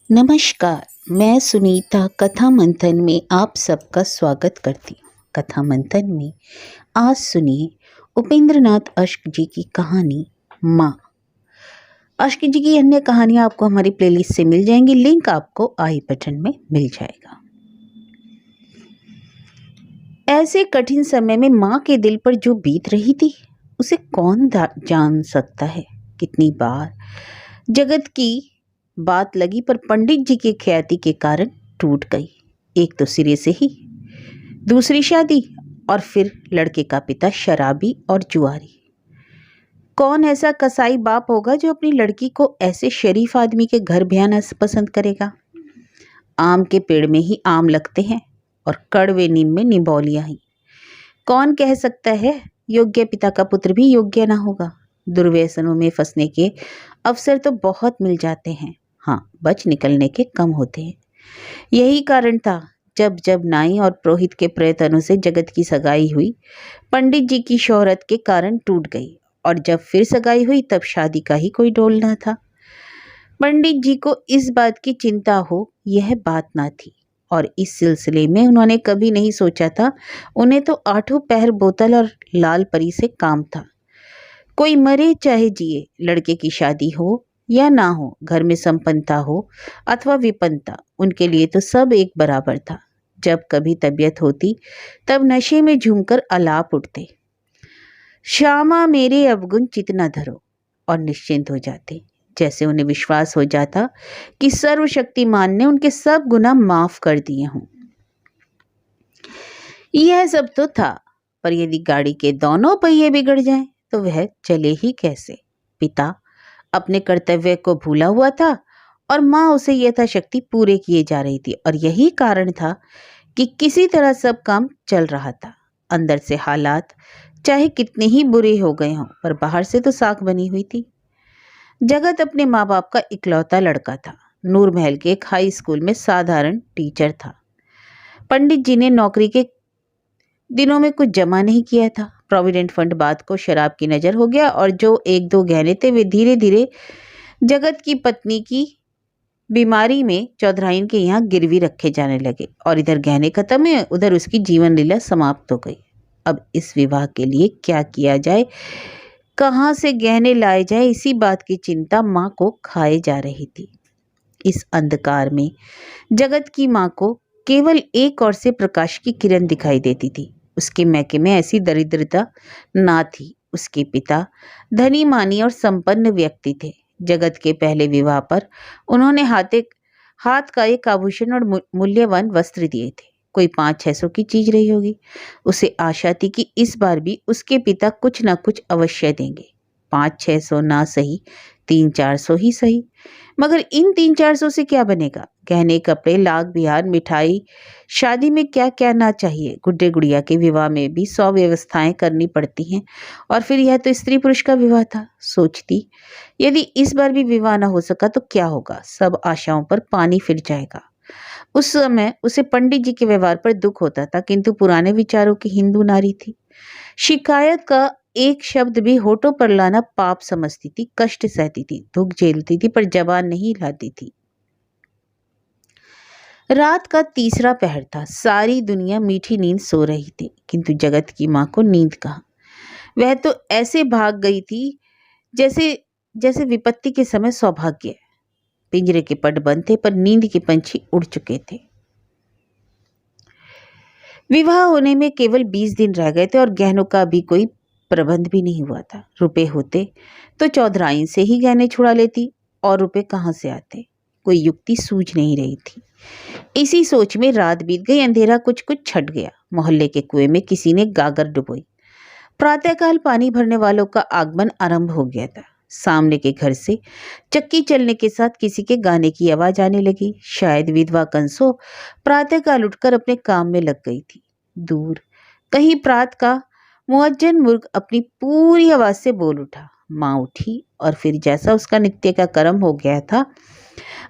नमस्कार। मैं सुनीता कथा मंथन में आप सबका स्वागत करती हूँ। कथा मंथन में आज सुनिए उपेंद्रनाथ अश्क जी की कहानी माँ। अश्क जी की अन्य कहानियाँ आपको हमारी प्लेलिस्ट से मिल जाएंगी, लिंक आपको आई बटन में मिल जाएगा। ऐसे कठिन समय में माँ के दिल पर जो बीत रही थी उसे कौन जान सकता है। कितनी बार जगत की बात लगी पर पंडित जी की ख्याति के कारण टूट गई। एक तो सिरे से ही, दूसरी शादी, और फिर लड़के का पिता शराबी और जुआरी। कौन ऐसा कसाई बाप होगा जो अपनी लड़की को ऐसे शरीफ आदमी के घर ब्याहना पसंद करेगा। आम के पेड़ में ही आम लगते हैं और कड़वे नीम में निबोलियां ही। कौन कह सकता है योग्य पिता का पुत्र भी योग्य ना होगा। दुर्व्यसनों में फंसने के अवसर तो बहुत मिल जाते हैं, हाँ, बच निकलने के कम होते हैं। यही कारण था जब जब नाई और पुरोहित के प्रयत्नों से जगत की सगाई हुई, पंडित जी की शोहरत के कारण टूट गई, और जब फिर सगाई हुई तब शादी का ही कोई डोल ना था। पंडित जी को इस बात की चिंता हो यह बात ना थी, और इस सिलसिले में उन्होंने कभी नहीं सोचा था। उन्हें तो आठों पहर बोतल और लाल परी से काम था। कोई मरे चाहे जिए, लड़के की शादी हो या ना हो, घर में संपन्नता हो अथवा विपन्नता, उनके लिए तो सब एक बराबर था। जब कभी तबीयत होती तब नशे में झूमकर आलाप उठते, श्यामा मेरे अवगुण चित न धरो, और निश्चिंत हो जाते, जैसे उन्हें विश्वास हो जाता कि सर्वशक्तिमान ने उनके सब गुनाह माफ कर दिए हों। यह सब तो था, पर यदि गाड़ी के दोनों पहिए बिगड़ जाएं तो वह चले ही कैसे। पिता अपने कर्तव्य को भूला हुआ था और माँ उसे यथाशक्ति पूरे किए जा रही थी, और यही कारण था कि किसी तरह सब काम चल रहा था। अंदर से हालात चाहे कितने ही बुरे हो गए हों, पर बाहर से तो साख बनी हुई थी। जगत अपने माँ बाप का इकलौता लड़का था। नूर महल के एक हाई स्कूल में साधारण टीचर था। पंडित जी ने नौकरी के दिनों में कुछ जमा नहीं किया था। प्रोविडेंट फंड बात को शराब की नजर हो गया, और जो एक दो गहने थे वे धीरे धीरे जगत की पत्नी की बीमारी में चौधराइन के यहाँ गिरवी रखे जाने लगे, और इधर गहने खत्म हुए, उधर उसकी जीवन लीला समाप्त हो गई। अब इस विवाह के लिए क्या किया जाए, कहाँ से गहने लाए जाए, इसी बात की चिंता माँ को खाए जा रही थी। इस अंधकार में जगत की माँ को केवल एक ओर से प्रकाश की किरण दिखाई देती थी। उसके मैके में ऐसी दरिद्रता ना थी। उसके पिता धनी मानी और संपन्न व्यक्ति थे। जगत के पहले विवाह पर उन्होंने हाथ का एक आभूषण और मूल्यवान वस्त्र दिए थे। कोई 500-600 की चीज रही होगी। उसे आशा थी कि इस बार भी उसके पिता कुछ ना कुछ अवश्य देंगे। 500-600 ना सही, 300-400 ही सही। मगर इन 300-400 से क्या बनेगा। गहने, कपड़े, लाख बिहार, मिठाई, शादी में क्या क्या ना चाहिए। गुड्डे गुड़िया के विवाह में भी 100 व्यवस्थाएं करनी पड़ती हैं, और फिर यह तो स्त्री पुरुष का विवाह था। सोचती, यदि इस बार भी विवाह ना हो सका तो क्या होगा। सब आशाओं पर पानी फिर जाएगा। उस समय उसे पंडित जी के व्यवहार पर दुख होता था, किंतु पुराने विचारों की हिंदू नारी थी। शिकायत का एक शब्द भी होठों पर लाना पाप समझती थी। कष्ट सहती थी, दुख झेलती थी, पर जबान नहीं हिलाती थी। रात का तीसरा पहर था। सारी दुनिया मीठी नींद सो रही थी, किंतु जगत की माँ को नींद कहाँ। वह तो ऐसे भाग गई थी जैसे जैसे विपत्ति के समय सौभाग्य। पिंजरे के पट बंद थे, पर नींद के पंछी उड़ चुके थे। विवाह होने में केवल 20 दिन रह गए थे, और गहनों का भी कोई प्रबंध भी नहीं हुआ था। रुपए होते तो चौधराइन से ही गहने छुड़ा लेती, और रुपए कहाँ से आते, कोई युक्ति सूझ नहीं रही थी। इसी सोच में रात बीत गई। अंधेरा कुछ कुछ छट गया। मोहल्ले के कुएं में किसी ने गागर डुबोई। प्रातःकाल पानी भरने वालों का आगमन आरंभ हो गया था। सामने के घर से चक्की चलने के साथ किसी के गाने की आवाज आने लगी। शायद विधवा कंसो प्रातःकाल उठकर अपने काम में लग गई थी। दूर कहीं प्रात का मुअज्जन मुर्ग अपनी पूरी आवाज से बोल उठा। माँ उठी, और फिर जैसा उसका नित्य का कर्म हो गया था,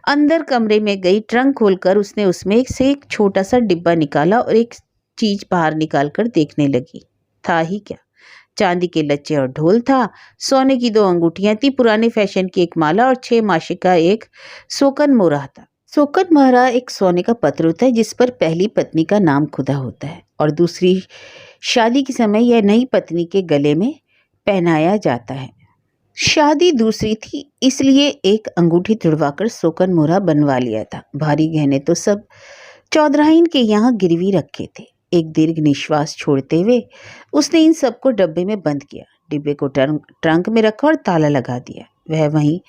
अंदर कमरे में गई। ट्रंक खोलकर उसने उसमें से एक छोटा सा डिब्बा निकाला और एक चीज बाहर निकालकर देखने लगी। था ही क्या, चांदी के लच्चे और ढोल था। सोने की 2 अंगूठियां थी, पुराने फैशन की एक माला और 6 मासिक का एक सोकन मोहरा था। सोकत महारा एक सोने का पत्र होता है जिस पर पहली पत्नी का नाम खुदा होता है और दूसरी शादी के समय यह नई पत्नी के गले में पहनाया जाता है। शादी दूसरी थी, इसलिए एक अंगूठी तुड़वाकर सोकन मोहरा बनवा लिया था। भारी गहने तो सब चौधराइन के यहाँ गिरवी रखे थे। एक दीर्घ निश्वास छोड़ते हुए उसने इन सबको डब्बे में बंद किया, डिब्बे को ट्रंक में रखा और ताला लगा दिया। वह वहीं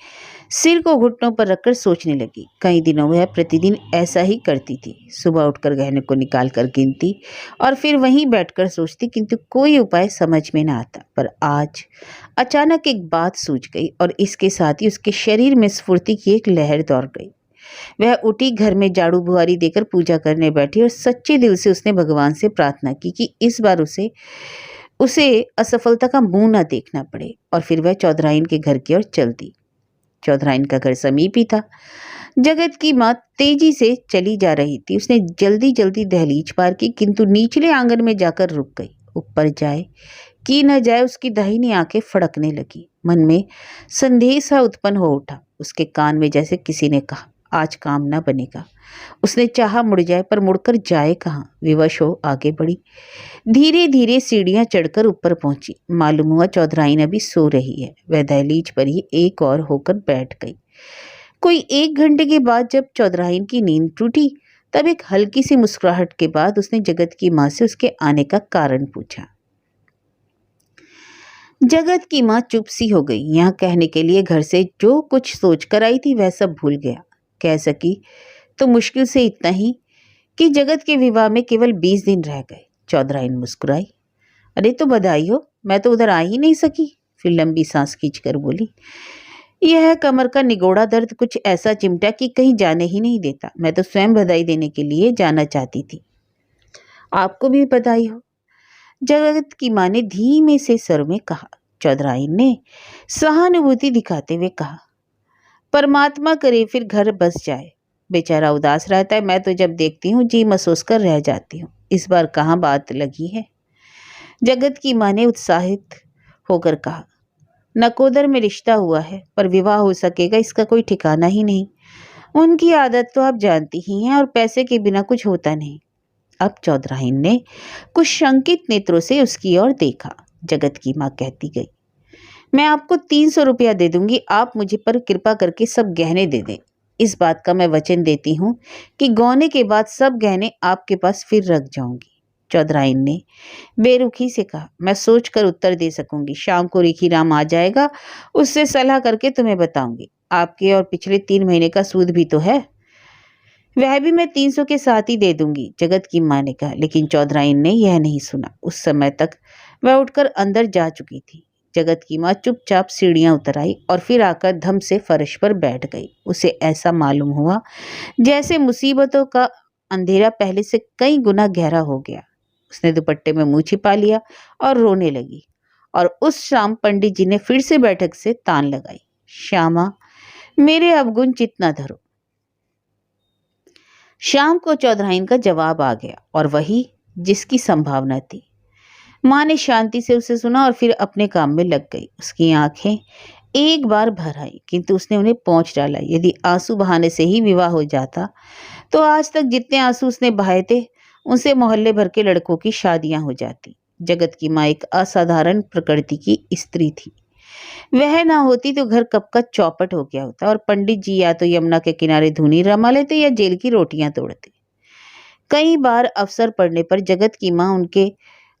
सिर को घुटनों पर रखकर सोचने लगी। कई दिनों वह प्रतिदिन ऐसा ही करती थी। सुबह उठकर गहने को निकाल कर गिनती और फिर वहीं बैठकर सोचती, किंतु कोई उपाय समझ में ना आता। पर आज अचानक एक बात सूझ गई और इसके साथ ही उसके शरीर में स्फूर्ति की एक लहर दौड़ गई। वह उठी, घर में झाड़ू बुहारी देकर पूजा करने बैठी और सच्चे दिल से उसने भगवान से प्रार्थना की कि इस बार उसे उसे असफलता का मुंह न देखना पड़े। और फिर वह चौधराइन के घर की ओर चल दी। चौधराइन का घर समीप ही था। जगत की माँ तेजी से चली जा रही थी। उसने जल्दी जल्दी दहलीज पार की, किंतु निचले आंगन में जाकर रुक गई। ऊपर जाए कि न जाए, उसकी दाहिनी आंखें फड़कने लगी। मन में संदेह सा उत्पन्न हो उठा। उसके कान में जैसे किसी ने कहा, आज काम न बनेगा। उसने चाहा मुड़ जाए, पर मुड़कर जाए कहाँ। विवश हो आगे बढ़ी। धीरे धीरे सीढ़ियां चढ़कर ऊपर पहुंची। मालूम हुआ चौधराइन अभी सो रही है। वह दहलीज पर ही एक और होकर बैठ गई। कोई 1 घंटे के बाद जब चौधराइन की नींद टूटी, तब एक हल्की सी मुस्कुराहट के बाद उसने जगत की माँ से उसके आने का कारण पूछा। जगत की माँ चुप सी हो गई। यहाँ कहने के लिए घर से जो कुछ सोच कर आई थी वह सब भूल गया। कह सकी तो मुश्किल से इतना ही कि जगत के विवाह में केवल 20 दिन रह गए। चौधराइन मुस्कुराई। अरे तो बधाई हो, मैं तो उधर आ ही नहीं सकी। फिर लंबी सांस खींचकर बोली, यह कमर का निगोड़ा दर्द कुछ ऐसा चिमटा कि कहीं जाने ही नहीं देता। मैं तो स्वयं बधाई देने के लिए जाना चाहती थी। आपको भी बधाई हो, जगत की माँ ने धीमे से स्वर में कहा। चौधराइन ने सहानुभूति दिखाते हुए कहा, परमात्मा करे फिर घर बस जाए। बेचारा उदास रहता है, मैं तो जब देखती हूँ जी महसूस कर रह जाती हूँ। इस बार कहाँ बात लगी है? जगत की माँ ने उत्साहित होकर कहा, नकोदर में रिश्ता हुआ है, पर विवाह हो सकेगा इसका कोई ठिकाना ही नहीं। उनकी आदत तो आप जानती ही हैं, और पैसे के बिना कुछ होता नहीं। अब चौधराइन ने कुछ शंकित नेत्रों से उसकी ओर देखा। जगत की माँ कहती गई, मैं आपको 300 रुपया दे दूंगी, आप मुझे पर कृपा करके सब गहने दे दें। इस बात का मैं वचन देती हूँ कि गौने के बाद सब गहने आपके पास फिर रख जाऊंगी। चौधराइन ने बेरुखी से कहा, मैं सोच कर उत्तर दे सकूंगी। शाम को रिखी राम आ जाएगा, उससे सलाह करके तुम्हें बताऊंगी। आपके और पिछले 3 महीने का सूद भी तो है, वह भी मैं 300 के साथ ही दे दूंगी। जगत की माँ ने कहा। लेकिन चौधराइन ने यह नहीं सुना। उस समय तक वह उठकर अंदर जा चुकी थी। जगत की माँ चुपचाप सीढ़ियां उतर आई और फिर आकर धम से फर्श पर बैठ गई। उसे ऐसा मालूम हुआ जैसे मुसीबतों का अंधेरा पहले से कई गुना गहरा हो गया। उसने दुपट्टे में मुंह छिपा लिया और रोने लगी। और उस शाम पंडित जी ने फिर से बैठक से तान लगाई, श्यामा मेरे अवगुण चित न धरो। शाम को चौधराइन का जवाब आ गया, और वही जिसकी संभावना थी। माँ ने शांति से उसे सुना और फिर अपने काम में लग गई। उसकी आंखें एक बार भर आई, किंतु उसने उन्हें पोंछ डाला। यदि आंसू बहाने से ही विवाह हो जाता तो आज तक जितने आंसू उसने बहाए थे उनसे मोहल्ले भर के लड़कों की शादियां हो जाती। जगत की माँ एक असाधारण प्रकृति की स्त्री थी। वह ना होती तो घर कब का चौपट हो गया होता, और पंडित जी या तो यमुना के किनारे धूनी रमा लेते या जेल की रोटियां तोड़ते। कई बार अवसर पड़ने पर जगत की माँ उनके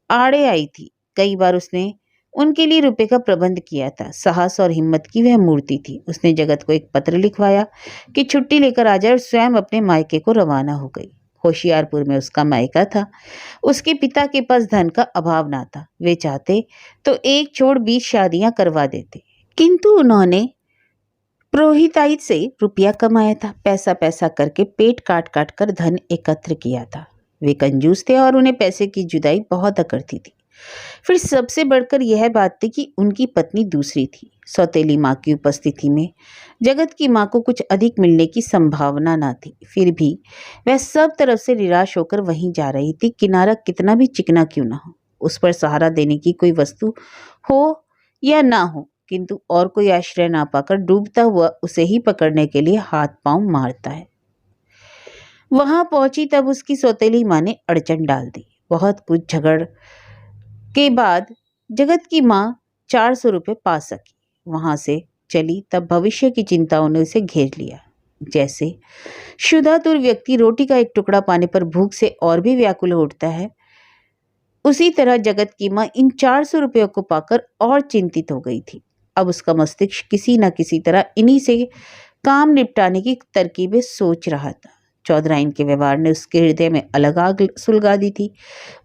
आड़े आई थी। कई बार उसने उनके लिए रुपए का प्रबंध किया था। साहस और हिम्मत की वह मूर्ति थी। उसने जगत को एक पत्र लिखवाया कि छुट्टी लेकर आ जाए, और स्वयं अपने मायके को रवाना हो गई। होशियारपुर में उसका मायका था। उसके पिता के पास धन का अभाव ना था। वे चाहते तो एक छोड़ 20 शादियां करवा देते, किंतु उन्होंने पुरोहिताई से रुपया कमाया था। पैसा पैसा करके पेट काट काट कर धन एकत्र किया था। वे कंजूस थे और उन्हें पैसे की जुदाई बहुत अकड़ती थी। फिर सबसे बढ़कर यह बात थी कि उनकी पत्नी दूसरी थी। सौतेली माँ की उपस्थिति में जगत की माँ को कुछ अधिक मिलने की संभावना ना थी। फिर भी वह सब तरफ से निराश होकर वहीं जा रही थी। किनारा कितना भी चिकना क्यों ना हो, उस पर सहारा देने की कोई वस्तु हो या ना हो, किंतु और कोई आश्रय ना पाकर डूबता हुआ उसे ही पकड़ने के लिए हाथ पांव मारता है। वहां पहुंची तब उसकी सौतेली माँ ने अड़चन डाल दी। बहुत कुछ झगड़ के बाद जगत की माँ 400 रुपये पा सकी। वहां से चली तब भविष्य की चिंताओं ने उसे घेर लिया। जैसे क्षुधातुर व्यक्ति रोटी का एक टुकड़ा पाने पर भूख से और भी व्याकुल हो उठता है, उसी तरह जगत की माँ इन 400 रुपयों को पाकर और चिंतित हो गई थी। अब उसका मस्तिष्क किसी न किसी तरह इन्हीं से काम निपटाने की तरकीबें सोच रहा था। चौधराइन के व्यवहार ने उसके हृदय में अलग आग सुलगा दी थी।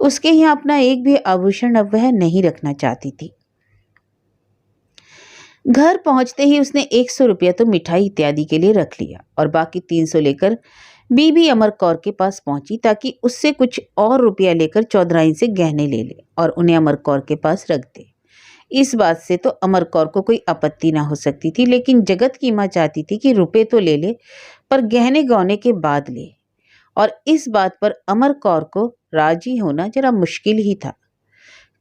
उसके यहाँ अपना एक भी आभूषण अब वह नहीं रखना चाहती थी। घर पहुंचते ही उसने 100 रुपया तो मिठाई इत्यादि के लिए रख लिया और बाकी 300 लेकर बीबी अमर कौर के पास पहुंची ताकि उससे कुछ और रुपया लेकर चौधराइन से गहने ले ले और उन्हें अमर कौर के पास रख दे। इस बात से तो अमर कौर को कोई आपत्ति ना हो सकती थी, लेकिन जगत की माँ चाहती थी कि रुपए तो ले ले पर गहने गौने के बाद ले, और इस बात पर अमर कौर को राजी होना जरा मुश्किल ही था।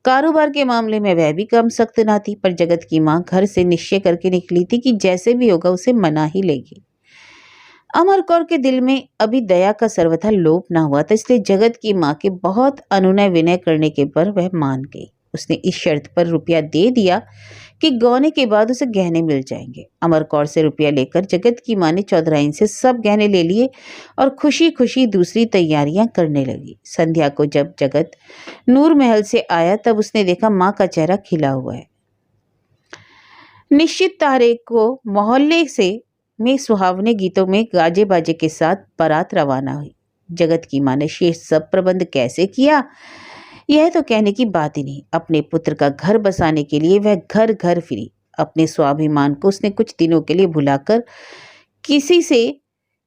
कारोबार के मामले में वह भी कम सख्त ना थी, पर जगत की माँ घर से निश्चय करके निकली थी कि जैसे भी होगा उसे मना ही लेगी। अमर कौर के दिल में अभी दया का सर्वथा लोप ना हुआ था, इसलिए जगत की माँ के बहुत अनुनय विनय करने के पर वह मान गई। उसने इस शर्त पर रुपया दे दिया कि गौने के बाद उसे गहने मिल जाएंगे। अमर कौर से रुपया लेकर जगत की माँ ने चौधराइन से सब गहने ले लिए और खुशी खुशी दूसरी तैयारियां करने लगी। संध्या को जब जगत नूर महल से आया तब उसने देखा माँ का चेहरा खिला हुआ है। निश्चित तारीख को मोहल्ले से में सुहावने गीतों में गाजे बाजे के साथ बारात रवाना हुई। जगत की माँ ने शेष सब प्रबंध कैसे किया यह तो कहने की बात ही नहीं। अपने पुत्र का घर बसाने के लिए वह घर घर फिरी। अपने स्वाभिमान को उसने कुछ दिनों के लिए भुलाकर किसी से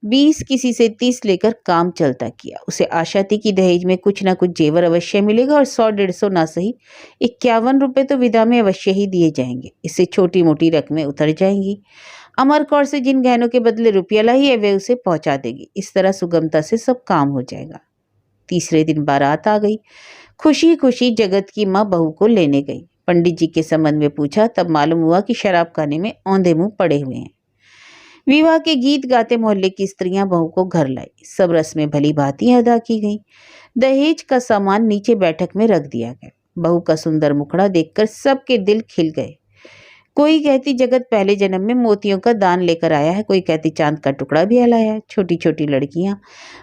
20 किसी से 30 लेकर काम चलता किया। उसे आशा थी कि दहेज में कुछ ना कुछ जेवर अवश्य मिलेगा और 100-150 ना सही 51 रुपये तो विदा में अवश्य ही दिए जाएंगे। इससे छोटी मोटी रकमें उतर जाएंगी। अमर कौर से जिन गहनों के बदले रुपया लाई है वे उसे पहुंचा देगी। इस तरह सुगमता से सब काम हो जाएगा। तीसरे दिन बारात आ गई। खुशी खुशी जगत की माँ बहू को लेने गई। पंडित जी के संबंध में पूछा तब मालूम हुआ कि शराब खाने में औंधे मुंह पड़े हुए हैं। विवाह के गीत गाते मोहल्ले की स्त्रियां बहू को घर लाई। सब रस्में भली भांति अदा की गई। दहेज का सामान नीचे बैठक में रख दिया गया। बहू का सुंदर मुखड़ा देखकर सबके दिल खिल गए। कोई कहती जगत पहले जन्म में मोतियों का दान लेकर आया है, कोई कहती चांद का टुकड़ा भी लाया है। छोटी छोटी लड़कियां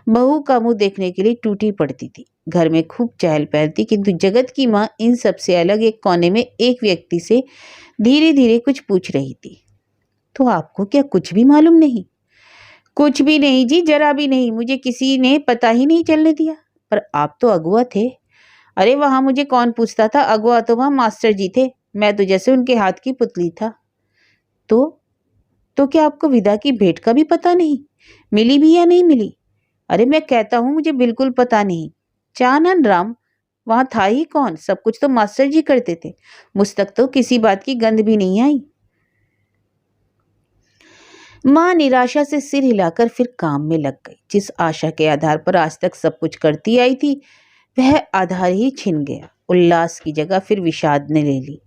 बहू का मुंह देखने के लिए टूटी पड़ती थी। घर में खूब चहल पहल थी, किंतु जगत की माँ इन सबसे अलग एक कोने में एक व्यक्ति से धीरे धीरे कुछ पूछ रही थी। तो आपको क्या कुछ भी मालूम नहीं? कुछ भी नहीं जी, जरा भी नहीं। मुझे किसी ने पता ही नहीं चलने दिया। पर आप तो अगुआ थे। अरे वहां मुझे कौन पूछता था, अगुआ तो वहां मास्टर जी थे, मैं तो जैसे उनके हाथ की पुतली था। तो क्या आपको विदा की भेंट का भी पता नहीं? मिली भी या नहीं मिली? अरे मैं कहता हूं मुझे बिल्कुल पता नहीं। चानन राम वहां था ही कौन? सब कुछ तो मास्टर जी करते थे। मुझ तक तो किसी बात की गंध भी नहीं आई। माँ निराशा से सिर हिलाकर फिर काम में लग गई। जिस आशा के आधार पर आज तक सब कुछ करती आई थी वह आधार ही छिन गया। उल्लास की जगह फिर विषाद ने ले ली।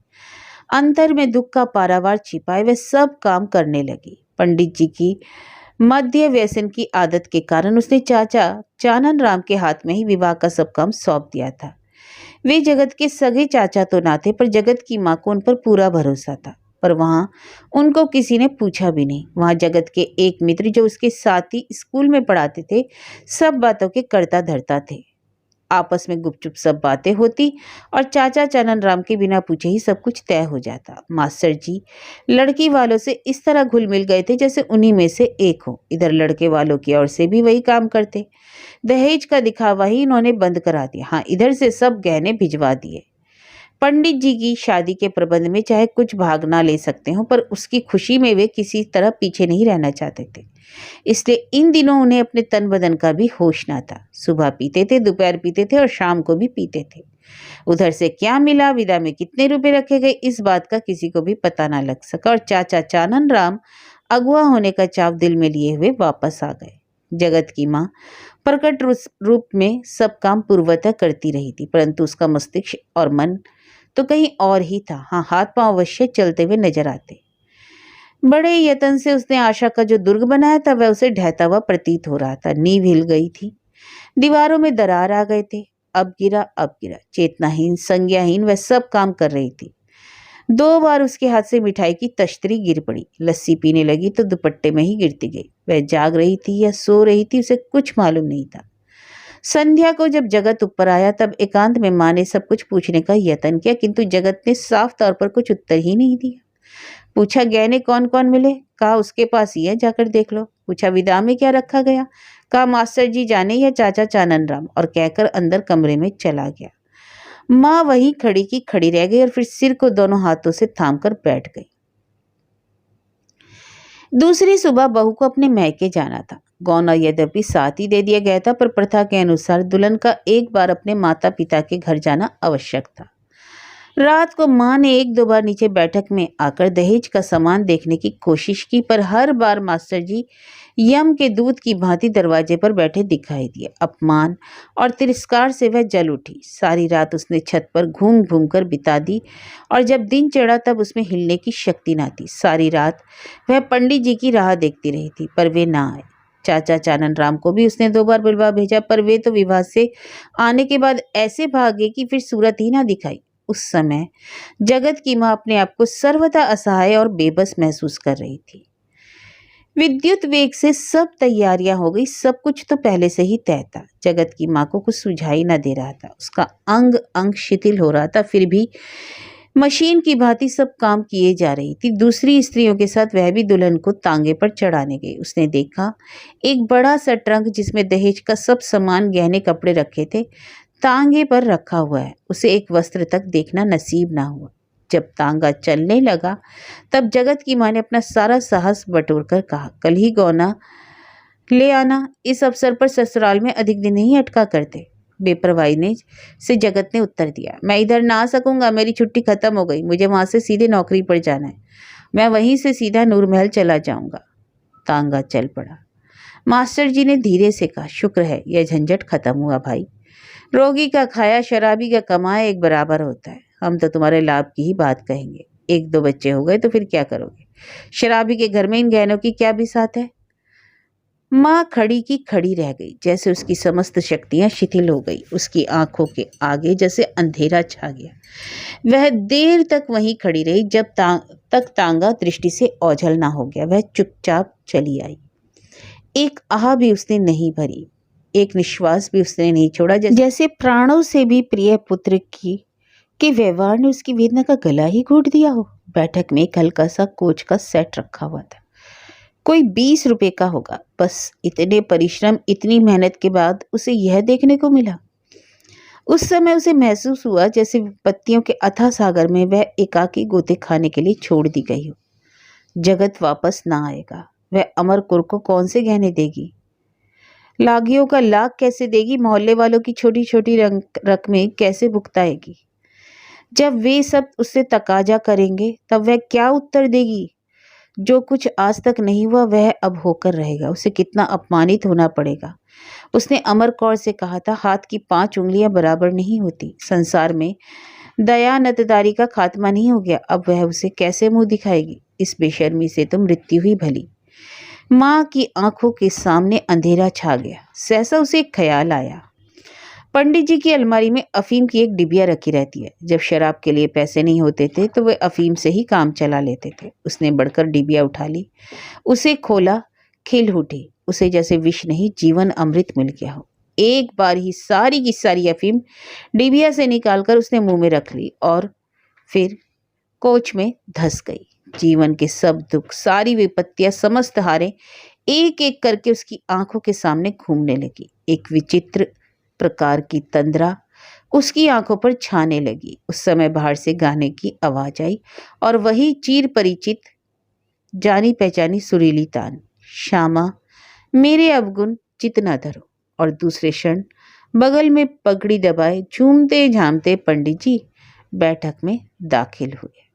अंतर में दुख का पारावार छिपाए वह सब काम करने लगी। पंडित जी की मद्य व्यसन की आदत के कारण उसने चाचा चानन राम के हाथ में ही विवाह का सब काम सौंप दिया था। वे जगत के सगे चाचा तो ना थे, पर जगत की माँ को उन पर पूरा भरोसा था। पर वहां उनको किसी ने पूछा भी नहीं। वहां जगत के एक मित्र जो उसके साथ ही स्कूल में पढ़ाते थे सब बातों के कर्ता धर्ता थे। आपस में गुपचुप सब बातें होती और चाचा चानन राम के बिना पूछे ही सब कुछ तय हो जाता। मास्टर जी लड़की वालों से इस तरह घुल मिल गए थे जैसे उन्हीं में से एक हो। इधर लड़के वालों की ओर से भी वही काम करते। दहेज का दिखावा ही इन्होंने बंद करा दिया। हाँ, इधर से सब गहने भिजवा दिए। पंडित जी की शादी के प्रबंध में चाहे कुछ भाग ना ले सकते हो, पर उसकी खुशी में वे किसी तरह पीछे नहीं रहना चाहते थे। इसलिए इन दिनों उन्हें अपने तन बदन का भी होश ना था। सुबह पीते थे, दोपहर पीते थे और शाम को भी पीते थे। उधर से क्या मिला, विदा में कितने रुपए रखे गए, इस बात का किसी को भी पता ना लग सका। और चाचा चानन राम अगुआ होने का चाव दिल में लिए हुए वापस आ गए। जगत की माँ प्रकट रूप में सब काम पूर्वतः करती रही थी, परंतु उसका मस्तिष्क और मन तो कहीं और ही था। हाँ, हाथ पांव अवश्य चलते हुए नजर आते। बड़े यत्न से उसने आशा का जो दुर्ग बनाया था वह उसे ढहता हुआ प्रतीत हो रहा था। नींव हिल गई थी, दीवारों में दरार आ गए थे। अब गिरा, चेतनाहीन, संज्ञाहीन वह सब काम कर रही थी। 2 बार उसके हाथ से मिठाई की तश्तरी गिर पड़ी। लस्सी पीने लगी तो दुपट्टे में ही गिरती गई। वह जाग रही थी या सो रही थी, उसे कुछ मालूम नहीं था। संध्या को जब जगत ऊपर आया तब एकांत में माँ ने सब कुछ पूछने का यत्न किया, किंतु जगत ने साफ तौर पर कुछ उत्तर ही नहीं दिया। पूछा गहने कौन कौन मिले? कहा उसके पास ही है, जाकर देख लो। पूछा विदा में क्या रखा गया? कहा मास्टर जी जाने या चाचा चानन राम, और कहकर अंदर कमरे में चला गया। माँ वहीं खड़ी की खड़ी रह गई और फिर सिर को दोनों हाथों से थामकर बैठ गई। दूसरी सुबह बहू को अपने मैके जाना था। गौना यद्यपि साथ ही दे दिया गया था, पर प्रथा के अनुसार दुल्हन का एक बार अपने माता पिता के घर जाना आवश्यक था। रात को माँ ने 1-2 बार नीचे बैठक में आकर दहेज का सामान देखने की कोशिश की, पर हर बार मास्टर जी यम के दूत की भांति दरवाजे पर बैठे दिखाई दिए। अपमान और तिरस्कार से वह जल उठी। सारी रात उसने छत पर घूम घूम कर बिता दी और जब दिन चढ़ा तब उसमें हिलने की शक्ति न थी। सारी रात वह पंडित जी की राह देखती रही थी, पर वे ना आए। चाचा चानन राम को भी उसने 2 बार बुलवा भेजा, पर वे तो विवाह से आने के बाद ऐसे भागे कि फिर सूरत ही ना दिखाई। उस समय जगत की माँ अपने आप को सर्वथा असहाय और बेबस महसूस कर रही थी। विद्युत वेग से सब तैयारियां हो गई, सब कुछ तो पहले से ही तय था। जगत की माँ को कुछ सुझाई न दे रहा था। उसका अंग अंग शिथिल हो रहा था, फिर भी मशीन की भांति सब काम किए जा रही थी। दूसरी स्त्रियों के साथ वह भी दुल्हन को तांगे पर चढ़ाने गई। उसने देखा एक बड़ा सा ट्रंक जिसमें दहेज का सब सामान, गहने, कपड़े रखे थे, तांगे पर रखा हुआ है। उसे एक वस्त्र तक देखना नसीब ना हुआ। जब तांगा चलने लगा तब जगत की माँ ने अपना सारा साहस बटोरकर कहा, कल ही गौना ले आना। इस अवसर पर ससुराल में अधिक दिन नहीं अटका करते। बेपरवाही ने से जगत ने उत्तर दिया, मैं इधर ना आ सकूंगा, मेरी छुट्टी खत्म हो गई। मुझे वहां से सीधे नौकरी पर जाना है। मैं वहीं से सीधा नूरमहल चला जाऊंगा। तांगा चल पड़ा। मास्टर जी ने धीरे से कहा, शुक्र है यह झंझट खत्म हुआ भाई। रोगी का खाया शराबी का कमाया एक बराबर होता है। हम तो तुम्हारे लाभ की ही बात कहेंगे। 1-2 बच्चे हो गए तो फिर क्या करोगे? शराबी के घर में इन गहनों की क्या बिसात है? माँ खड़ी की खड़ी रह गई, जैसे उसकी समस्त शक्तियां शिथिल हो गई। उसकी आंखों के आगे जैसे अंधेरा छा गया। वह देर तक वहीं खड़ी रही, जब तक तांगा दृष्टि से ओझल ना हो गया। वह चुपचाप चली आई। एक आह भी उसने नहीं भरी, एक निश्वास भी उसने नहीं छोड़ा, जैसे प्राणों से भी प्रिय पुत्र की के व्यवहार ने उसकी वेदना का गला ही घोट दिया हो। बैठक में एक हल्का सा कोच का सेट रखा हुआ था, कोई 20 रुपए का होगा। बस इतने परिश्रम, इतनी मेहनत के बाद उसे यह देखने को मिला। उस समय उसे महसूस हुआ जैसे विपत्तियों के अथाह सागर में वह एकाकी गोते खाने के लिए छोड़ दी गई हो। जगत वापस ना आएगा। वह अमरकुर को कौन से गहने देगी? लागियों का लाख कैसे देगी? मोहल्ले वालों की छोटी छोटी रकमें कैसे भुगताएगी? जब वे सब उससे तकाजा करेंगे तब वह क्या उत्तर देगी? जो कुछ आज तक नहीं हुआ वह अब होकर रहेगा। उसे कितना अपमानित होना पड़ेगा। उसने अमर कौर से कहा था, हाथ की 5 उंगलियां बराबर नहीं होती। संसार में दयानतदारी का खात्मा नहीं हो गया। अब वह उसे कैसे मुंह दिखाएगी? इस बेशर्मी से तो मृत्यु ही भली। माँ की आंखों के सामने अंधेरा छा गया। सहसा उसे एक ख्याल आया। पंडित जी की अलमारी में अफीम की एक डिबिया रखी रहती है। जब शराब के लिए पैसे नहीं होते थे तो वे अफीम से ही काम चला लेते थे। उसने बढ़कर डिबिया उठा ली, उसे खोला, खिल उठी। उसे जैसे विष नहीं जीवन अमृत मिल गया हो। एक बार ही सारी की सारी अफीम डिबिया से निकालकर उसने मुंह में रख ली और फिर कोच में धंस गई। जीवन के सब दुख, सारी विपत्तियां, समस्त हारें एक एक करके उसकी आंखों के सामने घूमने लगी। एक विचित्र प्रकार की तंद्रा उसकी आंखों पर छाने लगी। उस समय बाहर से गाने की आवाज आई और वही चिर परिचित जानी पहचानी सुरीली तान, श्यामा मेरे अवगुण चित न धरो। और दूसरे क्षण बगल में पगड़ी दबाए झूमते झामते पंडित जी बैठक में दाखिल हुए।